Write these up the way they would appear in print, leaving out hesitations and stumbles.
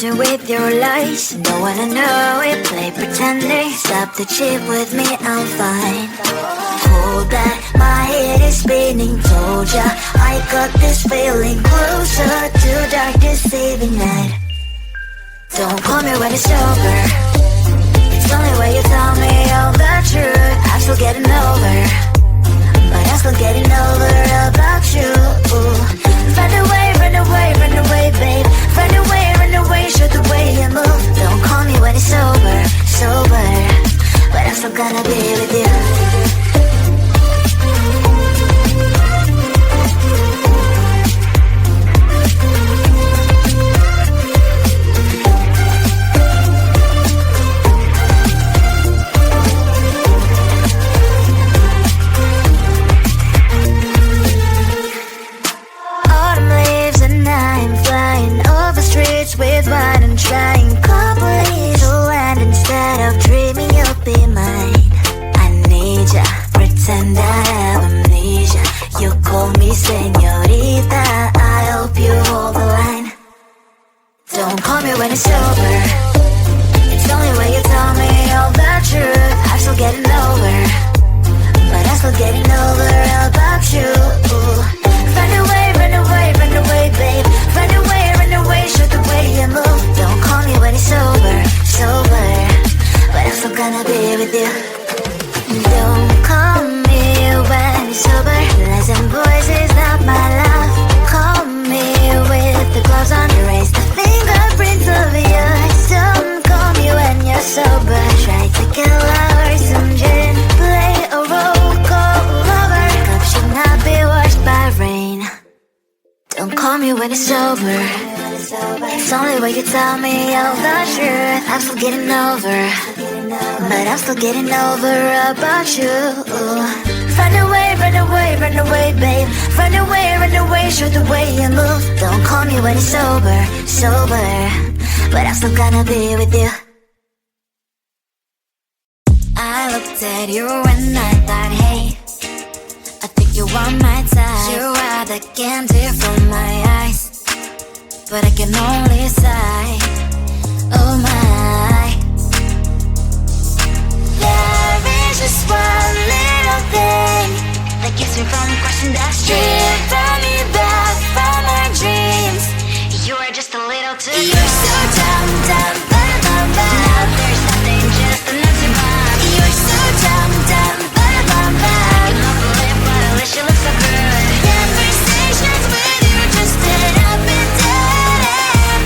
losing with your lies. Don't wanna know it, play pretending. Stop the chip with me, I'm fine. Hold back, my head is spinning. Told ya, I got this feeling. Closer to dark deceiving night. Don't call me when it's over. It's the only way you tell me all the truth. I'm still getting over, but I'm still getting over about you. Run away, run away, run away, babe. Run away, show the way you move. Don't call me when it's sober, but I'm still gonna be with you. With wine and trying companies to land instead of dreaming you'll be mine. I need ya, pretend I have amnesia. You call me señorita, I hope you hold the line. Don't call me when it's over. It's the only way you tell me all the truth. I'm still getting over, but I'm still getting over about you. Run away, run away, run away, babe. Run away, show the way you move. Don't call me when it's sober, but I'm still gonna be with you. Don't call me when it's sober. Lies and voices, not my love. Call me with the gloves on. Erase the fingerprints of yours. Don't call me when you're sober. Try to kill hours, some gin. Play a role called lover. Cup should not be washed by rain. Don't call me when it's over. It's only way you tell me all the truth. I'm still getting over, but I'm still getting over about you. Run away, run away, run away, babe. Run away, show the way you move. Don't call me when it's sober, but I'm still gonna be with you. I looked at you and I thought, hey, I think you are my type. You are the candy from my eyes, but I can only sigh, oh my. There is just one little thing that keeps me from crossing that street. Drive me back from my dreams. You are just a little too good. You're so dumb, dumb, bum, bum, bum. Now there's nothing, just enough to bomb. You're so dumb, dumb, bum, bum, bum. I cannot believe what I wish you look so good. Conversations with you just end up in dead.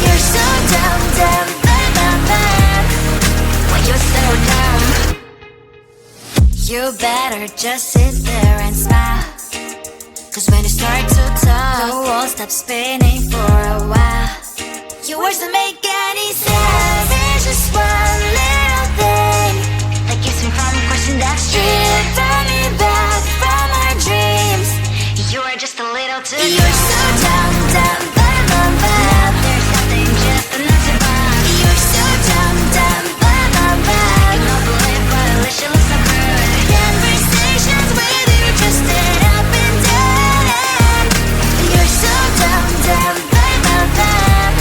You're so dumb, dumb, bum, bum, bum. Why you're so dumb? You better just sit there and smile, 'cause when you start to talk, the world stops spinning for a while. Your words don't make any sense. There's just one little thing that keeps me from crossing that street. Draw me back from our dreams. You are just a little too good. You're so dumb, dumb, bum, bum, bum. There's nothing, just enough to bomb. You're so dumb, dumb, bum, bum, bum. I cannot believe what I wish you look so good. Conversations with you just end up in dead end. You're so dumb, dumb, bum, bum, bum.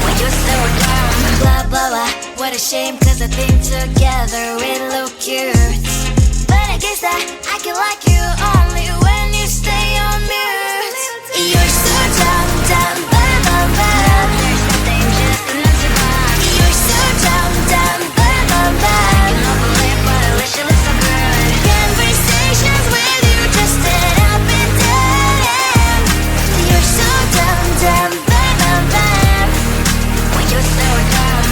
Why you're so dumb? Blah, blah, blah. What a shame, 'cause I think together we look cute. But I guess that I can like you only when you stay on mute. You're so dumb, dumb, bum, bum, bum. There's nothing, just enough to bomb. You're so dumb, dumb, bum, bum, bum. I cannot believe what I wish you look so good. Conversations with you just end up in dead end. You're so dumb, dumb, bum, bum, bum. Why you're so dumb?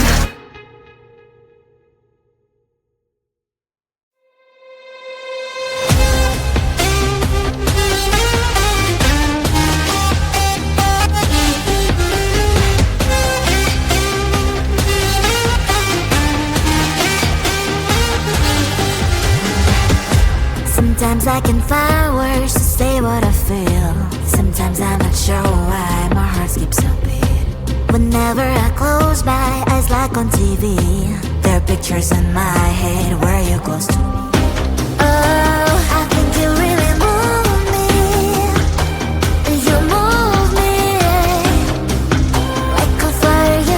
Sometimes I can find words to say what I feel. Sometimes I'm not sure why my heart skips a beat. Whenever I close my eyes like on TV, there are pictures in my head where you close to me. Oh, I think you really move me. You move me like a fire.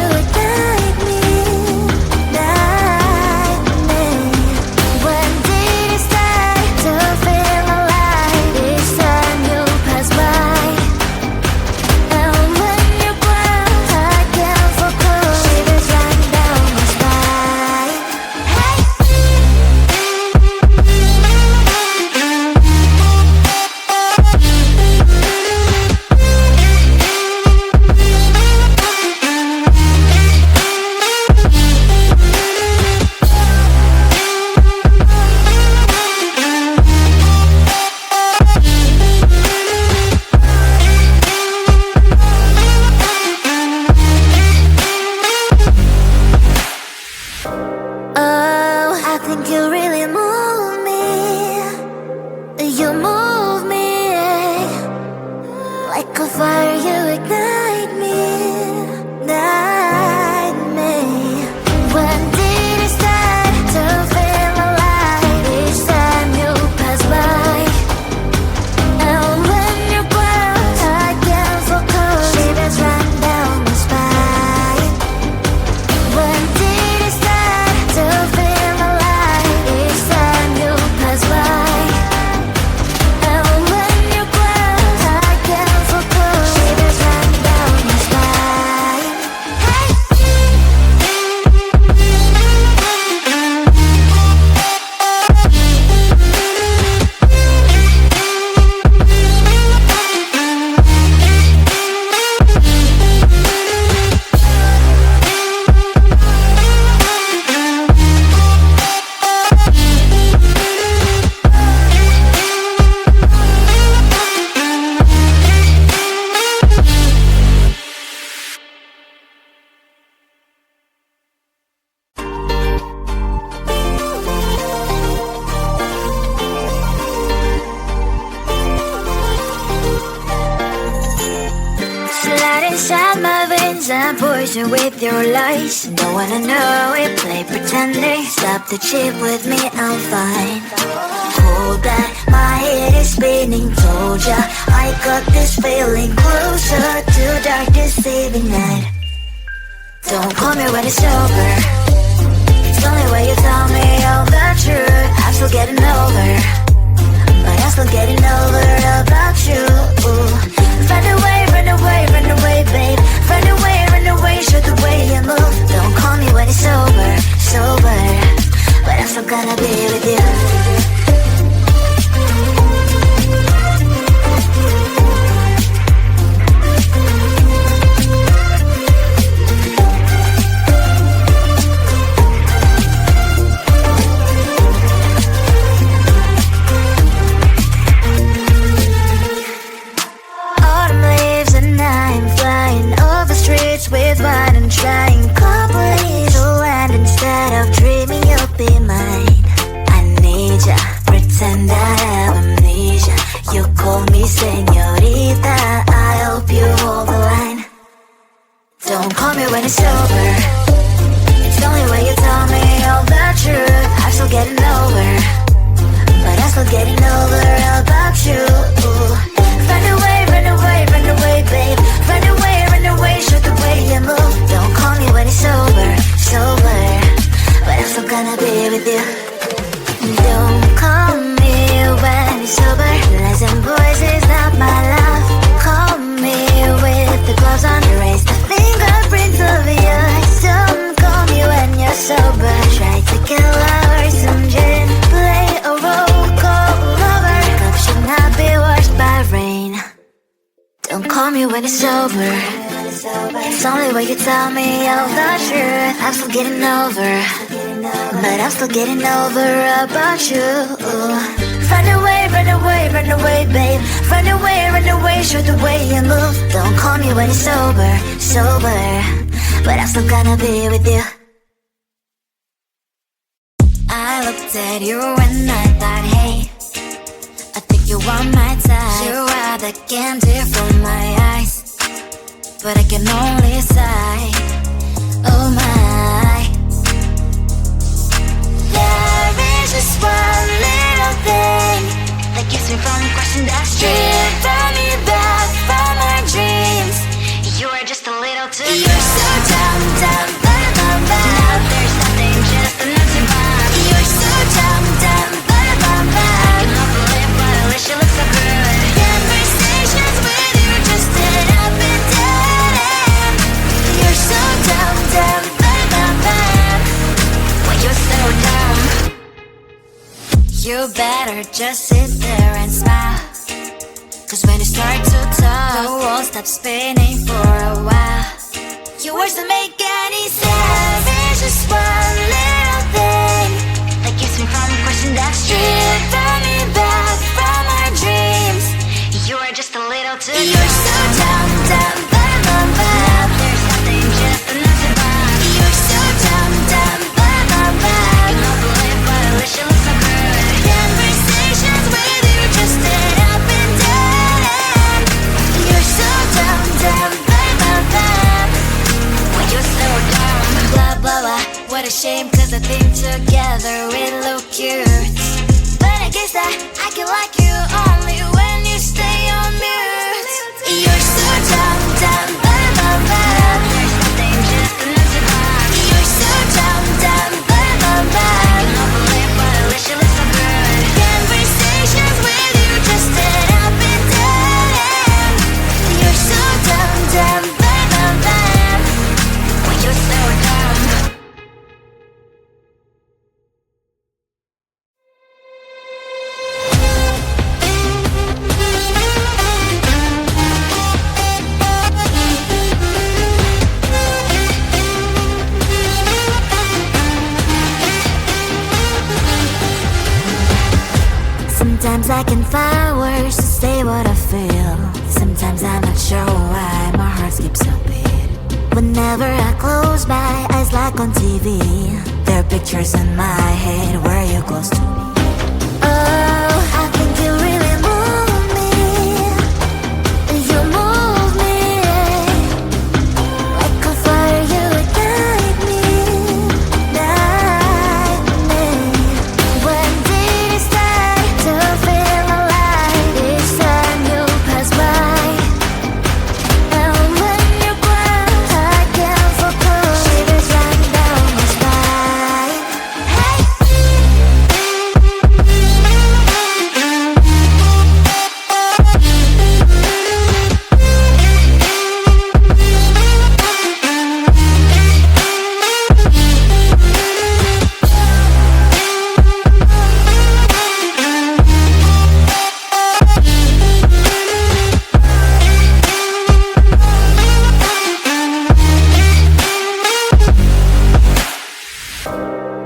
think you really move me. You move me, like a fire you ignite me, ignite me. When did it start to feel alive? Each time you pass by, and when you're close, I can feel cold shivers run down my spine. When did it start to feel alive? Each time you pass by. Inside my veins and poison with your lies. Don't wanna know it, play pretending. Stop the chip with me, I'm fine. Hold back, my head is spinning. Told ya, I got this feeling closer to dark deceiving night. Don't call me when it's over. It's the only way you tell me all the truth. I'm still getting over, but I'm still getting over about you. Run away, run away, run away, babe. Run away, show the way you move. Don't call me when it's sober, sober, but I'm still gonna be with you. With wine and trying companies to land instead of dreaming you'll be mine. I need ya, pretend I have amnesia. You call me señorita, I hope you hold the line. Don't call me when it's over. It's the only way you tell me all the truth. I'm still getting over, but I'm still getting over about you. Run away, run away, run away, babe. Run away, show the way you move. Don't call me when it's sober, sober, but I'm still gonna be with you. Don't call me when it's sober. Lies and boys is not my love. Call me with the gloves on. Erase the fingerprints of yours. Don't call me when you're sober. Try to kill hours, some gin. Play a role call lover. Cup should not be washed by rain. Don't call me when it's over. It's only way you tell me all the truth. I'm still getting over, but I'm still getting over about you. Run away, run away, run away, babe. Run away, show the way you move. Don't call me when it's sober, sober, but I'm still gonna be with you. I looked at you and I thought, hey, I think you are my type. You are the candy from my eyes, but I can only sigh, oh my. There is just one little thing that keeps me from crossing that street. Turn me back from my dreams. You are just a little too good. You're so dumb, dumb, bad, bad, bad. Now there's nothing just enough to buy. You're so dumb, dumb, bad, bad, bad. I cannot believe what I wish you look so good. Conversations with you just end up in dead end. You're so dumb, dumb, bad, bad, bad. Well, you're so dumb. You better just sit there and smile, 'cause when you start to talk, the world stops spinning for a while. Your words don't make any sense. There's just one little thing that keeps me from crossing that street. Turn me back from our dreams. You are just a little too good. You're so dumb, dumb, bad, bad, bad. There's nothing just enough to buy. You're so dumb, dumb, bad, bad, bad. I cannot believe what what a shame, cause I think together we look cute. But I guess that I can like you only when you stay on mute. You're so dumb, dumb, blah, blah, blah. There's nothing just enough to buy. You're so dumb, dumb, blah, blah, blah. I can't believe what I wish you looked so good. Conversations with you just end up in dead end. You're so dumb, dumb, blah, blah, blah. When you're so dumb. Sometimes I can find words to say what I feel. Sometimes I'm not sure why my heart skips a beat. Whenever I close my eyes like on TV, there are pictures in my head where you're close to me. Oh, I think you really move me. You move me like a fire, you ignite me, ignite me. When did it start to feel alive? Each time you pass by, and when you cry, I can't focus. Shivers run down my spine. Hey.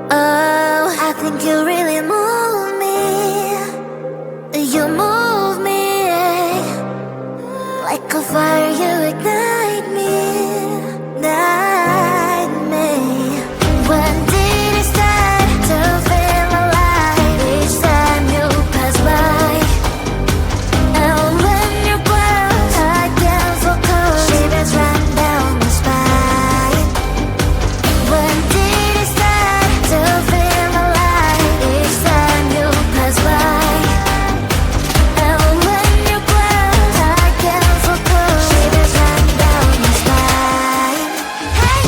Oh, I think you really move me. You move me like a fire, you ignite me, ignite me. When did it start to feel alive? Each time you pass by, and when you close, I can't focus. Shivers run down my spine. When did it start to feel alive? Each time you pass by, and when you close, I can't focus. Shivers run down my spine. Hey.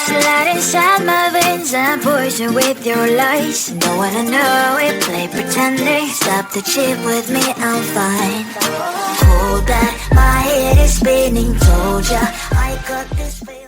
Slide inside my veins and poison with your lies. Don't wanna know it, play pretending. Stop the chip with me, I'm fine. Hold back, my head is spinning. Told ya I got this feeling.